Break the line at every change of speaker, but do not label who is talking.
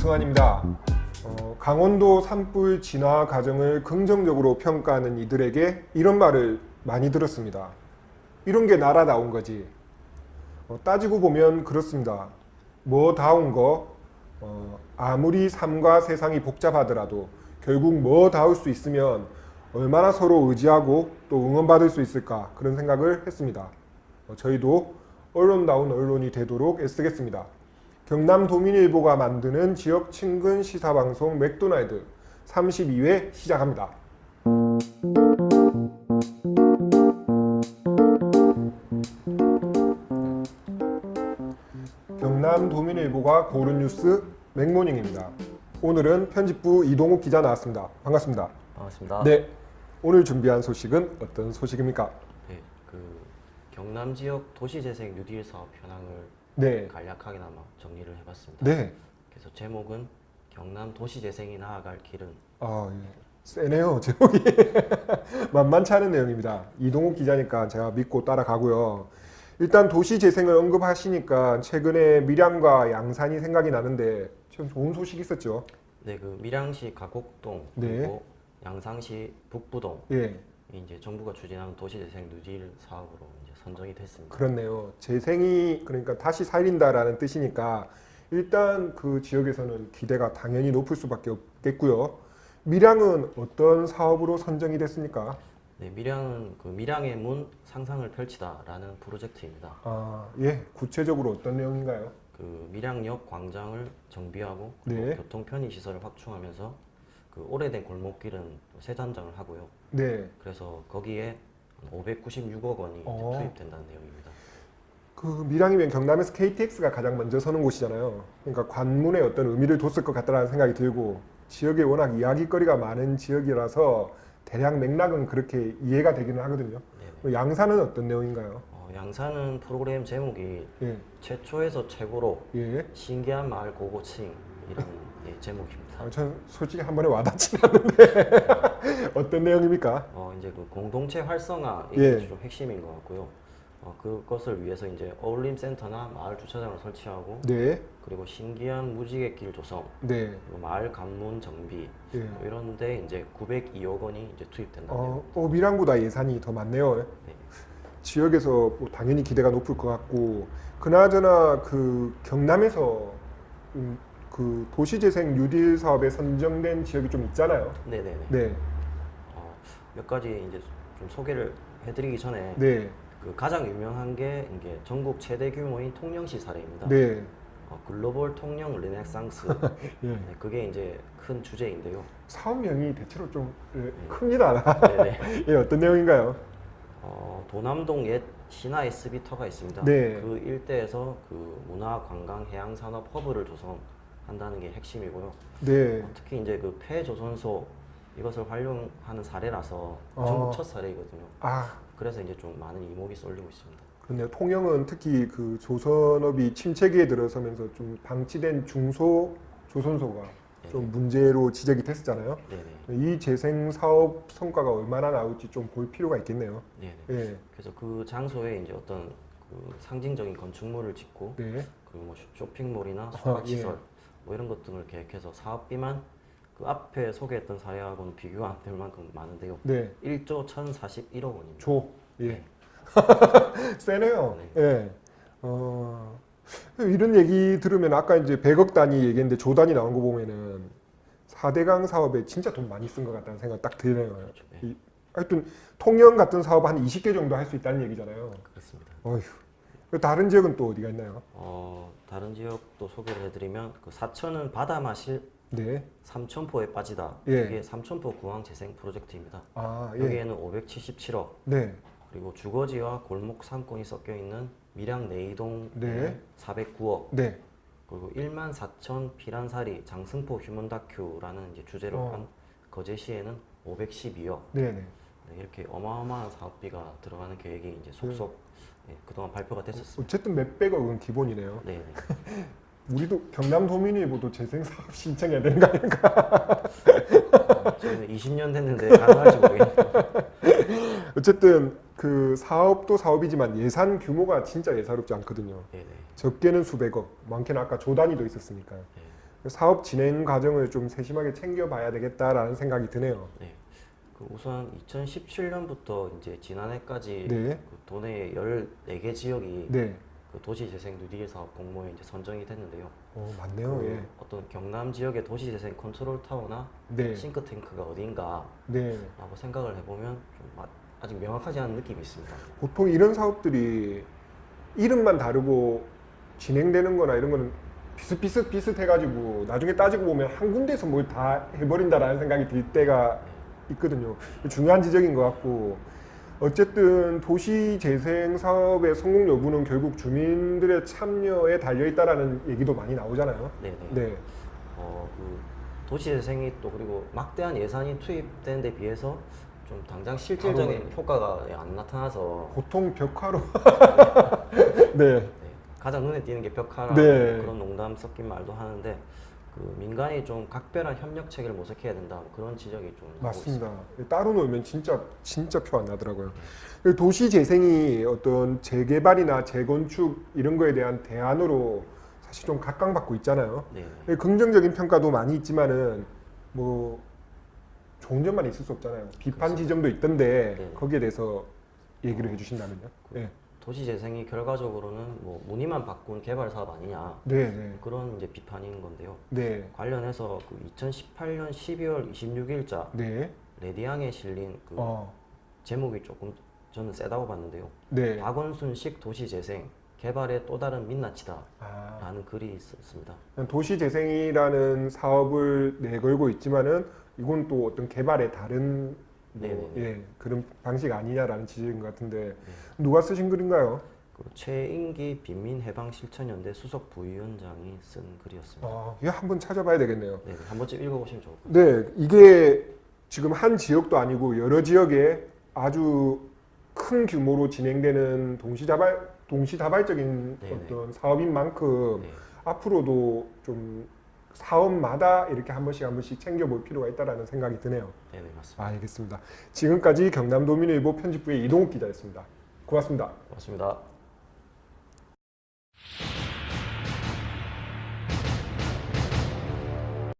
이승환입니다. 강원도 산불 진화 과정을 긍정적으로 평가하는 이들에게 이런 말을 많이 들었습니다. 이런 게 나라다운 거지. 따지고 보면 그렇습니다. 뭐다운 거, 아무리 삶과 세상이 복잡하더라도 결국 뭐다울 수 있으면 얼마나 서로 의지하고 또 응원받을 수 있을까, 그런 생각을 했습니다. 저희도 언론다운 언론이 되도록 애쓰겠습니다. 경남도민일보가 만드는 지역 친근 시사방송 맥도날드 32회 시작합니다. 경남도민일보가 고른 뉴스 맥모닝입니다. 오늘은 편집부 이동욱 기자 나왔습니다. 반갑습니다.
반갑습니다.
네, 오늘 준비한 소식은 어떤 소식입니까?
네, 경남 지역 도시재생 뉴딜 사업 현황을
네,
간략하게나마 정리를 해봤습니다.
네.
그래서 제목은 경남 도시재생이 나아갈 길은.
예. 세네요, 제목이. 만만치 않은 내용입니다. 이동욱 기자니까 제가 믿고 따라가고요. 일단 도시재생을 언급하시니까 최근에 밀양과 양산이 생각이 나는데 참 좋은 소식이 있었죠.
네, 밀양시 가곡동
네.
그리고 양상시 북부동
예,
이제 정부가 추진하는 도시재생 뉴딜 사업으로 이제 선정이 됐습니다.
그렇네요. 재생이 그러니까 다시 살린다라는 뜻이니까 일단 그 지역에서는 기대가 당연히 높을 수밖에 없겠고요. 밀양은 어떤 사업으로 선정이 됐습니까?
네, 밀양은 밀양의 문 상상을 펼치다라는 프로젝트입니다.
예, 구체적으로 어떤 내용인가요?
밀양역 광장을 정비하고
네.
교통 편의 시설을 확충하면서 오래된 골목길은 세단장을 하고요.
네.
그래서 거기에 596억 원이 이제 투입된다는 내용입니다.
밀양이면 경남에서 KTX가 가장 먼저 서는 곳이잖아요. 그러니까 관문에 어떤 의미를 뒀을 것 같다라는 생각이 들고, 지역에 워낙 이야기거리가 많은 지역이라서 대략 맥락은 그렇게 이해가 되기는 하거든요.
네네.
양산은 어떤 내용인가요?
양산은 프로그램 제목이
예.
최초에서 최고로
예.
신기한 마을 고고층이라는 제목입니다.
전 솔직히 한 번에 와닿지는 않는데 어떤 내용입니까?
이제 공동체 활성화 이게
예.
좀 핵심인 것 같고요. 그것을 위해서 이제 어울림 센터나 마을 주차장을 설치하고,
네.
그리고 신기한 무지개길 조성,
네.
그리고 마을 관문 정비,
예.
이런데 이제 902억 원이 이제 투입된다네요.
밀양보다 예산이 더 많네요.
네.
지역에서 뭐 당연히 기대가 높을 것 같고, 그나저나 경남에서 도시재생 뉴딜 사업에 선정된 지역이 좀 있잖아요.
네네네.
네.
몇 가지 이제 좀 소개를 해드리기 전에
네.
가장 유명한 게 이게 전국 최대 규모인 통영시 사례입니다.
네.
글로벌 통영 르네상스.
예.
네, 그게 이제 큰 주제인데요.
사업명이 대체로 좀 큽니다.
네네.
예, 어떤 내용인가요?
도남동 옛 신화 SB터가 있습니다.
네.
그 일대에서 문화, 관광, 해양 산업 허브를 조성한다는 게 핵심이고요.
네.
특히 이제 폐조선소 이것을 활용하는 사례라서 전국 첫 사례이거든요. 그래서 이제 좀 많은 이목이 쏠리고 있습니다.
그렇네요. 통영은 특히 조선업이 침체기에 들어서면서 좀 방치된 조선소가
네네.
좀 문제로 지적이 됐었잖아요.
네네.
이 재생 사업 성과가 얼마나 나올지 좀 볼 필요가 있겠네요.
네네.
예.
그래서 그 장소에 이제 어떤 상징적인 건축물을 짓고,
네.
그리고 쇼핑몰이나 숙박시설
예.
뭐 이런 것 등을 계획해서 사업비만 앞에 소개했던 사례하고는 비교가 안 될 만큼 많은데요.
네.
1조 1,041억 원입니다.
예.
네.
세네요.
네.
예. 이런 얘기 들으면 아까 이제 100억 단위 얘기했는데 조 단위 나온 거 보면은 4대강 사업에 진짜 돈 많이 쓴 것 같다는 생각 딱 드네요.
그렇죠. 네.
하여튼 통영 같은 사업 한 20개 정도 할 수 있다는 얘기잖아요.
그렇습니다.
어휴. 다른 지역은 또 어디가 있나요?
다른 지역도 소개를 해드리면 사천은 바다 마실
네.
삼천포에 빠지다.
예.
이게 삼천포 구황 재생 프로젝트입니다.
예.
여기에는 577억,
네.
그리고 주거지와 골목 상권이 섞여 있는 밀양 내이동
네.
409억,
네.
그리고 1만 4천 피란사리 장승포 휴먼 다큐라는 이제 주제로 한 거제시에는 512억.
네.
네, 이렇게 어마어마한 사업비가 들어가는 계획이 이제 속속 그동안 발표가 됐었습니다.
어쨌든 몇백억은 기본이네요.
네.
우리도 경남도민일보도 재생사업 신청해야 되는 거 아닌가?
저희는 20년 됐는데 가능할지 모르겠네요.
어쨌든 사업도 사업이지만 예산 규모가 진짜 예사롭지 않거든요.
네네.
적게는 수백억, 많게는 아까 조 단위도 있었으니까. 사업 진행 과정을 좀 세심하게 챙겨봐야 되겠다라는 생각이 드네요.
네. 그 우선 2017년부터 이제 지난해까지
네.
그 도내 14개 지역이
네.
그 도시재생 뉴딜 사업 공모에 이제 선정이 됐는데요.
맞네요.
그
예.
어떤 경남 지역의 도시재생 컨트롤 타워나
네.
싱크탱크가 어딘가라고
네.
생각을 해보면 좀 아직 명확하지 않은 느낌이 있습니다.
보통 이런 사업들이 이름만 다르고 진행되는 거나 이런 거는 비슷해가지고 나중에 따지고 보면 한 군데서 뭘 다 해버린다라는 생각이 들 때가 있거든요. 중요한 지적인 것 같고, 어쨌든 도시 재생 사업의 성공 여부는 결국 주민들의 참여에 달려 있다라는 얘기도 많이 나오잖아요.
네네.
네.
그 도시재생이 또 그리고 막대한 예산이 투입된 데 비해서 좀 당장 실질적인 효과가 안 나타나서
보통 벽화로 네.
네, 가장 눈에 띄는 게 벽화라
네.
그런 농담 섞인 말도 하는데 그 민간이 좀 각별한 협력책을 모색해야 된다 그런 지적이 좀 나오고
맞습니다.
있습니다.
따로 놀면 진짜 표 안 나더라고요. 도시 재생이 어떤 재개발이나 재건축 이런 거에 대한 대안으로 사실 좀 각광받고 있잖아요.
네.
긍정적인 평가도 많이 있지만은 뭐 좋은 점만 있을 수 없잖아요. 비판
그렇습니다.
지점도 있던데
네.
거기에 대해서 얘기를 해주신다면요. 네.
도시재생이 결과적으로는 뭐 문의만 바꾼 개발 사업 아니냐
네, 네,
그런 이제 비판인 건데요.
네,
관련해서 그 2018년 12월 26일자
네,
레디앙에 실린 그 제목이 조금 저는 세다고 봤는데요.
네.
박원순식 도시재생 개발의 또 다른 민낯이다
아,
라는 글이 있었습니다.
도시 재생이라는 사업을 내걸고 있지만은 이건 또 어떤 개발의 다른
네네네.
예, 그런 방식 아니냐라는 지적인 것 같은데 누가 쓰신 글인가요?
그 최인기 빈민해방실천연대 수석 부위원장이 쓴 글이었습니다.
이거 한번 찾아봐야 되겠네요.
네, 한 번쯤 읽어보시면 좋을 것 같아요.
네, 이게 지금 한 지역도 아니고 여러 지역에 아주 큰 규모로 진행되는 동시다발적인
네네.
어떤 사업인 만큼
네.
앞으로도 좀 사업마다 이렇게 한 번씩 챙겨볼 필요가 있다라는 생각이 드네요.
네, 맞습니다.
알겠습니다. 지금까지 경남도민일보 편집부의 이동욱 기자였습니다. 고맙습니다.
고맙습니다.